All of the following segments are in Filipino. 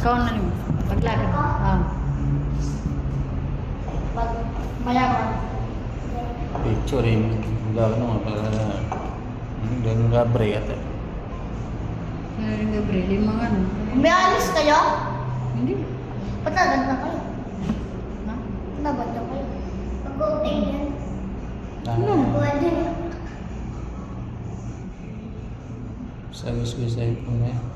Ikaw na rin. Paglaki mo. Pag mayaman. Picture rin. Wala ka naman para ganun labre yata. Ano rin Gabriel? Yung mga ano. May alis kayo? Hindi. Ba't naganda kayo? Ha? Naganda kayo? Pag-open yan. Ano? Pwede. Sabi sa iPhone na yan.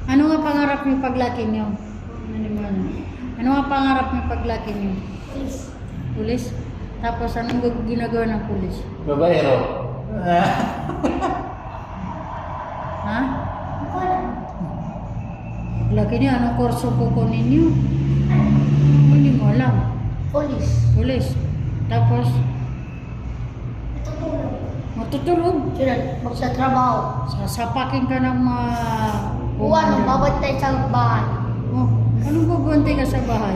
Ano nga pangarap niyo paglaki niyo? Ano nga pangarap niyo paglaki niyo? Please. Pulis? Tapos anong ginagawa ng pulis? Babaero. Ha? Ako lang. Paglaki niyo, anong kurso kukunin niyo? Hindi mo alam. Police. Pulis. Tapos, Tutulog. matutulog. Sila, magsatrabaho. Sasapakin ka ng mga... Ano, babantay sa bahay. Oh, anong babantay ka sa bahay?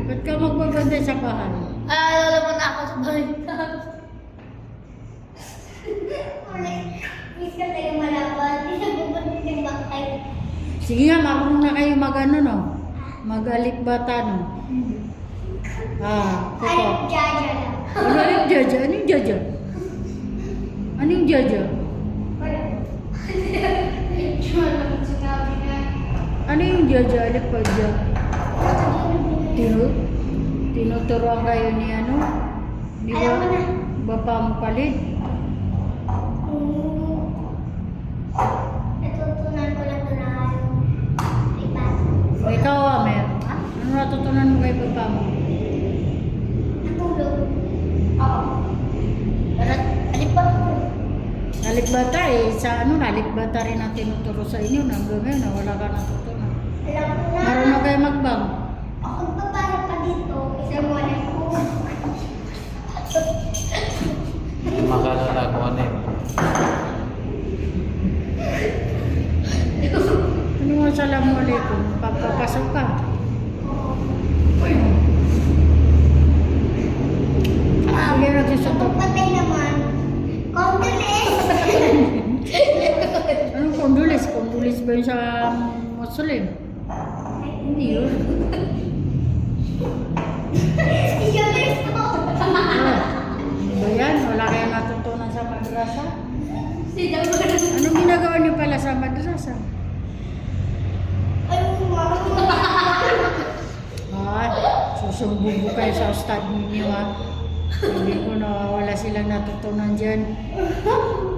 Ba't ka magbabantay sa bahay? Ay, alam mo na ako sa bahay. Please ka tayo malaban. Hindi na bubantay ng bakay. Sige nga, marunong na kayo mag-ano, no? Mag-alikbata, no? Kuko. Jaja lang. Ano yung jaja? Ano yung jaja? Ano yung jaja? Wala. Wala mo sinabi na. Ano yung jaja? Alikbata? Tinuturuan kayo ni ano? Di ba? Alam mo na. Bapa mo palit? Natutunan ko lang ito na kayo. Iba. Ikaw, Amer. Ano natutunan mo kay bapa mo? Natulog. Oo. Pero, alip ba? Alikbata sa ano, alikbata rin ang tinuturo sa inyo. Hanggang ngayon, wala ka natutunan. Alam ko na. Marunong kayo magbang. Ako papasok pa dito. Isang wala ko. Makalala ko ano eh. Ano mo, assalamualaikum. Papapasok ka. Sige, nagsusunod. Patay naman. Condolence. Anong kondulis? Kondulis ba yun sa Muslim? Hindi yun. Iyalis ko. Ano ba yan? Wala kayo natutunan sa madrasa? Sila mo. Anong ginagawa niyo pala sa madrasa? Ay, Susumbong ko kayo sa ustad ninyo ha. Hindi ko na wala silang natutunan dyan.